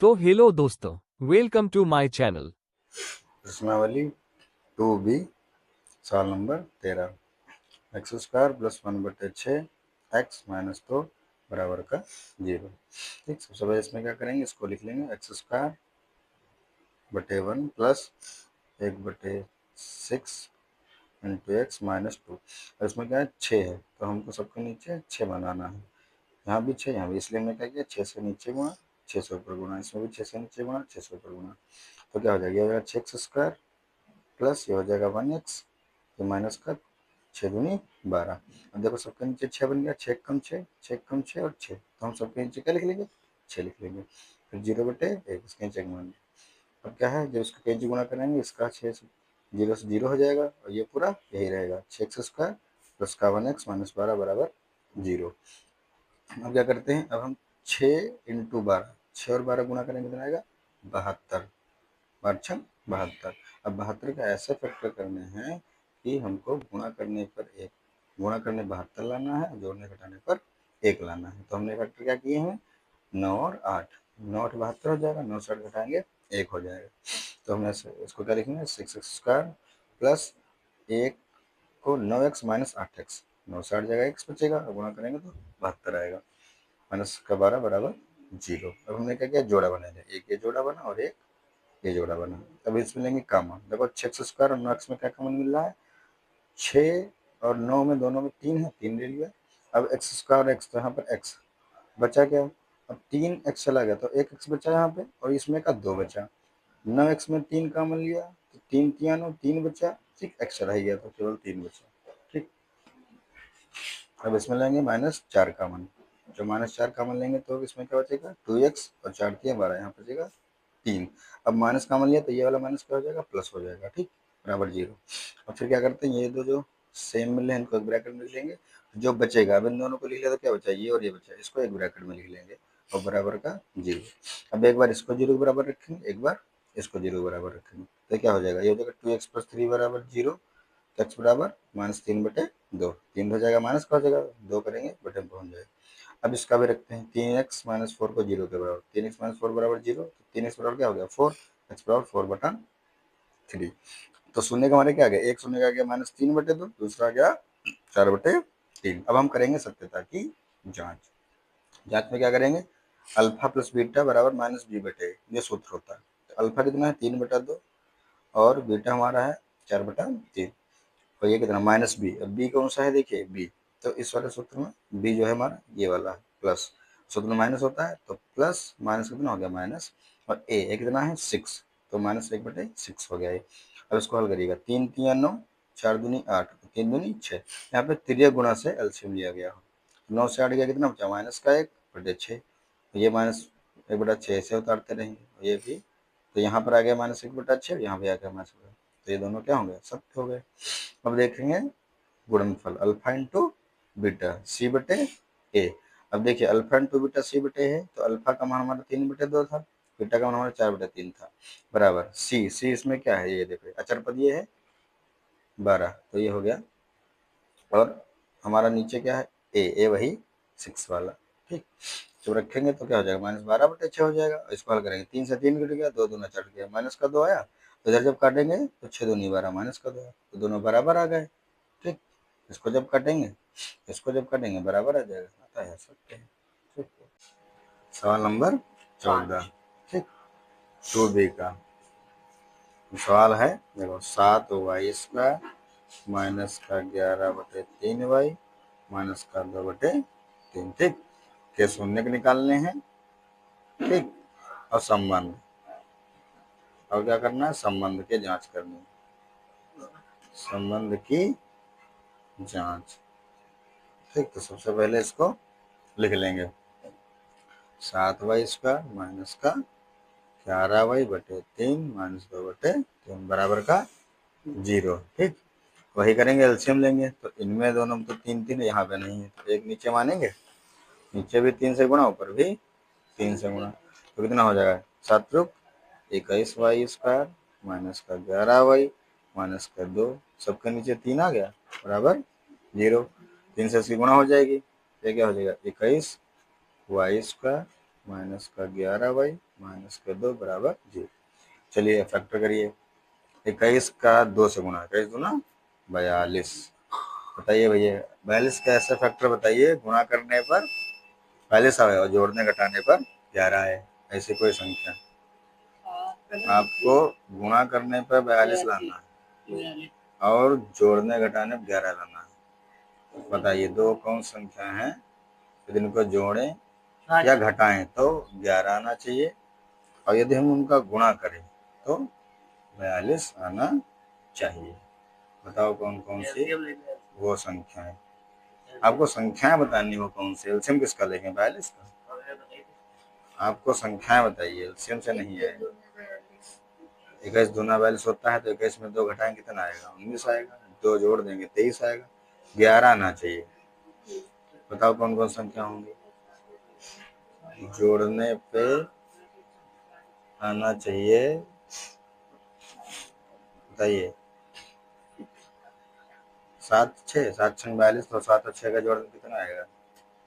तो हेलो दोस्तों, welcome to my channel. प्रश्नावली 2B सवाल number 13 x square plus 1/6 x minus 2 बराबर का 0। ठीक, सबसे पहले इसमें क्या करेंगे, इसको लिख लेंगे एक्स स्क्वायर बटे 1 प्लस 1/6 इंटू एक्स माइनस 2। और इसमें क्या है, 6 है तो हमको सबके नीचे 6 बनाना है। यहाँ भी 6, यहाँ भी, इसलिए हमने क्या किया, 6 से नीचे गुणा 6 से ऊपर गुणा, इसमें भी 6 से नीचे गुणा 6 से ऊपर गुणा। तो क्या हो जाएगा, ये हो जाएगा 6x² प्लस ये हो जाएगा 1x, तो माइनस का 6×2 = 12। अब देखो सबके नीचे 6 बन गया, 6 कम 6, 6 कम 6 और 6, तो हम सबके नीचे क्या लिख लेंगे, 6 लिख लेंगे। फिर 0/1 इसके नीचे गुणा। अब क्या है, जब इसका kg गुणा करेंगे, इसका 6 से 0 से 0 हो जाएगा और ये पूरा यही रहेगा, 6x² प्लस का 1x माइनस 12 बराबर 0। अब क्या करते हैं, अब हम 6 × 12, 6 और 12 गुणा करेंगे, कितना आएगा, 72, 12×6 = 72। अब 72 का ऐसे फैक्टर करने हैं कि हमको गुणा करने पर एक, गुणा करने 72 लाना है, जोड़ने घटाने पर 1 लाना है। तो हमने फैक्टर क्या किए हैं, 9 और 8, 9 8 72 हो जाएगा, 9 से 8 घटाएंगे 1 हो जाएगा। तो हमने इसको क्या लिखेंगे, 6x² प्लस 1 को 9x माइनस 8x, 9 से 8 जाएगा, x बचेगा, गुणा करेंगे तो 72 आएगा, माइनस का 12 बराबर 0। अब हमने क्या किया, जोड़ा बना लिया, एक ये जोड़ा बना और एक ये जोड़ा बना। अब इसमें लेंगे कॉमन, देखो 6x² और 9x में क्या कॉमन मिल रहा है, 6 और 9 में दोनों में 3 है, 3 ले लिया। अब x² और x, तो यहाँ पर x बचा क्या, अब 3x चला गया तो 1x बचा यहाँ पे, और इसमें का 2 बचा। 9x में 3 कॉमन लिया तो 3 3 9, 3 बचा, ठीक, x रह गया तो केवल 3 बचा। ठीक, अब इसमें लेंगे -4 कॉमन, जो -4 कॉमन लेंगे तो इसमें क्या बचेगा, 2x और 4 3 12, यहाँ बचेगा 3। अब माइनस कॉमन लिया तो ये वाला माइनस क्या हो जाएगा, प्लस हो जाएगा, ठीक, बराबर 0। अब फिर क्या करते हैं, ये दो जो सेम मिले हैं इनको एक ब्रैकेट में लिख लेंगे, जो बचेगा, अब इन दोनों को लिख लिया तो क्या बचा, ये और ये बचा, इसको एक ब्रैकेट में लिख लेंगे और बराबर का 0। अब एक बार इसको 0 के बराबर रखेंगे, एक बार इसको 0 के बराबर रखेंगे, तो क्या हो जाएगा, ये हो जाएगा 2x + 3 बराबर 0, तो x बराबर -3/2, 3 हो जाएगा, माइनस का हो जाएगा, 2 करेंगे बटे में पहुंच जाएगा। अब इसका भी रखते हैं, 3x - 4 को 0 के बराबर, 3x - 4 बराबर 0, तो 3x बराबर क्या हो गया, 4, x बराबर 4/3। तो शून्य का हमारे क्या आ गया, एक शून्य का आ गया -3/2, दूसरा आ गया 4/3। अब हम करेंगे सत्यता की जांच। जांच में क्या करेंगे, अल्फा प्लस बीटा बराबर -b/a, ये सूत्र होता है। तो अल्फा कितना है, 3/2, और बीटा हमारा है 4/3, और ये कितना -b। अब b कौन सा है, देखिए b, तो इस वाले सूत्र में b जो है हमारा ये वाला है, प्लस सूत्र में माइनस होता है, तो प्लस माइनस कितना हो गया, माइनस, और a कितना है 6, तो -1/6 हो गया ये। अब इसको हल करिएगा, 3 3 9, 4 दूनी 8, 3 दूनी 6, यहाँ पे तिर्यक गुणा से एलसीएम लिया गया हो, 9 से 8 गया, कितना बचा, -1/6, ये -1/6 से उतारते रहेंगे, ये भी, तो यहाँ पर आ गया -1/6, यहाँ पे आ गया -1, तो ये दोनों क्या होंगे, सत्य हो गए। अब देखेंगे गुणनफल अल्फा इंटू बीटा c/a। अब देखिए अल्फा इंटू बीटा c/a है, तो अल्फा का मान हमारा 3/2 था, बीटा का मान हमारा 4/3 था, बराबर c इसमें क्या है, ये देखो अचर पद ये है 12, तो ये हो गया, और हमारा नीचे क्या है, ए वही 6 वाला, ठीक। जब रखेंगे तो क्या हो जाएगा, -12/6 हो जाएगा। इसको हल करेंगे, 3 से 3 कट गया, 2 दूना 4 गया, माइनस का 2 आया, तो इधर जब काटेंगे तो 6 दूनी 12, माइनस का 2 आया, तो दोनों बराबर आ गए, ठीक। इसको जब काटेंगे, इसको जब काटेंगे बराबर आ जाएगा, आता है सकते हैं, ठीक। सवाल नंबर 14, ठीक, 2b का सवाल है, देखो 7y² माइनस का 11/3y माइनस का 2/3, ठीक, के शून्य के निकालने हैं, ठीक, और संबंध, और क्या करना है, संबंध की जांच करनी है, संबंध की जांच, ठीक। तो सबसे पहले इसको लिख लेंगे, 7y² माइनस का 11y/3 माइनस 2/3 बराबर का 0, ठीक। वही करेंगे, एलसीएम लेंगे, तो इनमें दोनों में तो 3 3 यहाँ पे नहीं है, तो एक नीचे मानेंगे, नीचे भी 3 से गुणा, ऊपर भी 3 से गुणा, तो कितना हो जाएगा, 7 21y² माइनस का 11y माइनस का 2, सबके नीचे 3 आ गया, बराबर 0। 3 से इसकी गुणा हो जाएगी, ये क्या हो जाएगा, 21y² माइनस का 11y माइनस का 2 बराबर 0। चलिए फैक्टर करिए। 21 का 2 से गुणा, 21 दूना 42। बताइए भैया 42 का ऐसा फैक्टर बताइए गुणा करने पर 42 आए और जोड़ने घटाने पर 11 है। ऐसी कोई संख्या आपको गुणा करने पर 42 लाना है और जोड़ने घटाने पर 11 लाना है। बताइए दो कौन संख्या है यदि इनको जोड़ें या घटाएं तो 11 आना चाहिए और यदि हम उनका गुणा करें तो 42 आना चाहिए। बताओ कौन कौन सी वो संख्या है। आपको संख्याएं बतानी वो कौन सी। एलसीएम किसका लेंगे 42 का। आपको संख्याएं बताइए, एलसीएम से नहीं है। 21 दूना 42 होता है तो 21 में 2 घटाएंगे कितना आएगा 19 आएगा। 2 जोड़ देंगे 23 आएगा। 11 आना चाहिए। बताओ कौन कौन संख्या होंगी जोड़ने पे आना चाहिए। बताइए 7 6 7 6 42 तो 7 और 6 का जोड़ कितना आएगा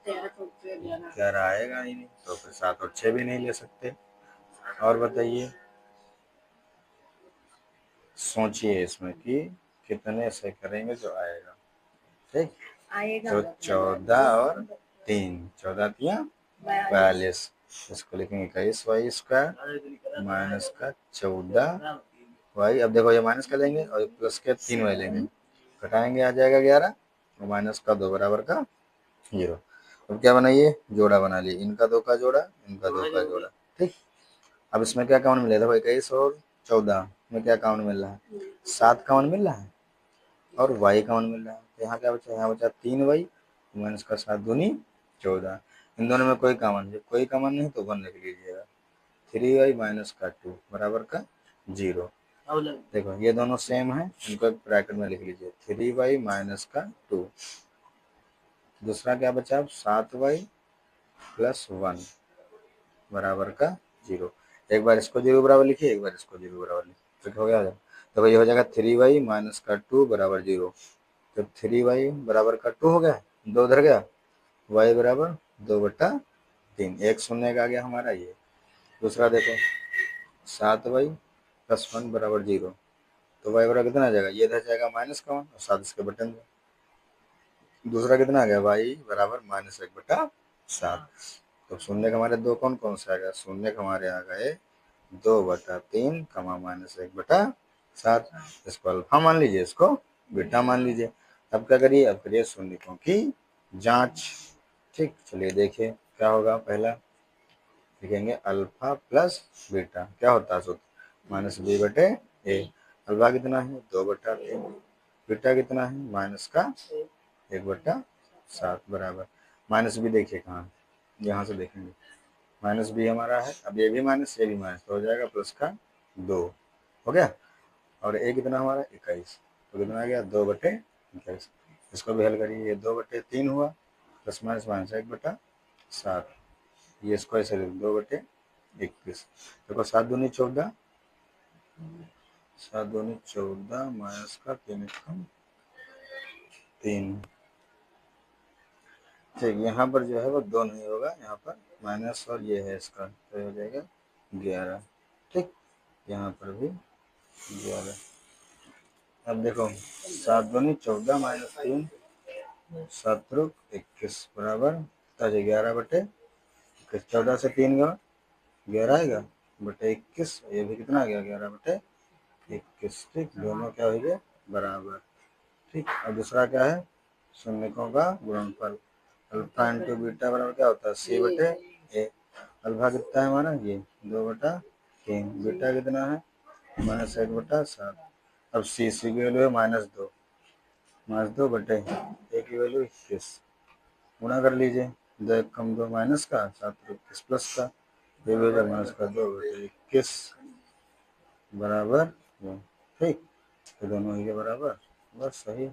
11 आएगा ही नहीं तो फिर 7 और 6 भी नहीं ले सकते। और बताइए सोचिए इसमें कि कितने से करेंगे जो आएगा। ठीक तो 14 और 3 14 3 42 इसको लिखेंगे 21y स्क्वायर माइनस का 14y। अब देखो ये माइनस का लेंगे और प्लस के 3y लेंगे घटाएंगे आ जाएगा 11 और माइनस का 2 बराबर का 0। अब क्या बनाइए जोड़ा बना लिए इनका 2 का जोड़ा इनका 2 का जोड़ा। ठीक अब इसमें क्या काउंट मिला देखो 21 और 14 में क्या काउंट मिल रहा है 7 काउंट मिल रहा है और y काउंट मिल रहा है। तो यहाँ क्या बचा यहाँ बचा 3y माइनस का 7 दूनी 14। इन दोनों में कोई कॉमन नहीं तो 1 लिख लीजिएगा। 3y माइनस का 2 बराबर का 0। देखो ये दोनों सेम है इनको ब्रैकेट में लिख लीजिए 3y माइनस का 2। दूसरा क्या बचा अब 7y प्लस 1 बराबर का 0। एक बार इसको 0 बराबर लिखिए एक बार इसको 0 बराबर लिखिए फिर हो गया। तो ये हो जाएगा 3y माइनस का 2 बराबर 0। तो 3y बराबर का 2 हो गया 2 उधर गया y बराबर 2/3 एक शून्य का आ गया हमारा ये। दूसरा देखो 7y प्लस 1 बराबर 0 तो y बराबर कितना आ जाएगा ये इधर जाएगा माइनस का 1 और 7 इसके बटन में। दूसरा कितना आ गया y बराबर -1/7। तो शून्य का हमारे दो कौन कौन से आ गया शून्य का हमारे आ गए 2/3 1/7। इसको अल्फा मान लीजिए इसको बीटा मान लीजिए। अब क्या करिए अब करिए शून्यों की जांच। ठीक चलिए देखिए क्या होगा। पहला लिखेंगे अल्फा प्लस बीटा क्या होता है सूत्र -b/a। अल्फा कितना है 2/3 बीटा कितना है माइनस का 1/7 बराबर माइनस बी देखिए कहाँ यहाँ से देखेंगे माइनस बी हमारा है। अब ये भी माइनस तो हो जाएगा प्लस का 2 हो गया। और ए कितना हमारा 21 तो कितना आ गया 2/21। इसको भी हल करिए ये 2/3 हुआ प्लस माइनस माइनस 1/7। ये इसको ऐसे 2/21। देखो 7 दूनी 14 7 दूनी 14 माइनस का 3 3। ठीक यहाँ पर जो है वो 2 नहीं होगा यहाँ पर माइनस और ये है इसका तो हो जाएगा 11। ठीक यहाँ पर भी 11। अब देखो 7 दूनी 14 माइनस 3 7 21 बराबर 11/21। 14 से 3 गया 11 आएगा बटे 21 ये भी कितना आ गया 11/21। ठीक दोनों क्या हो गए बराबर। ठीक और दूसरा क्या है शून्यकों का गुणनफल अल्फा इंटू बीटा बराबर क्या होता है c/a। अल्फा कितना है हमारा ये 2/3 बीटा कितना है -1/7। अब सी की वैल्यू है -2 बटे ए की वैल्यू 21। गुणा कर लीजिए 2 1 कम 2 माइनस का 7 21 प्लस का ये भी हो जाएगा माइनस का 2/21 बराबर 1। ठीक तो दोनों ही के बराबर बस सही।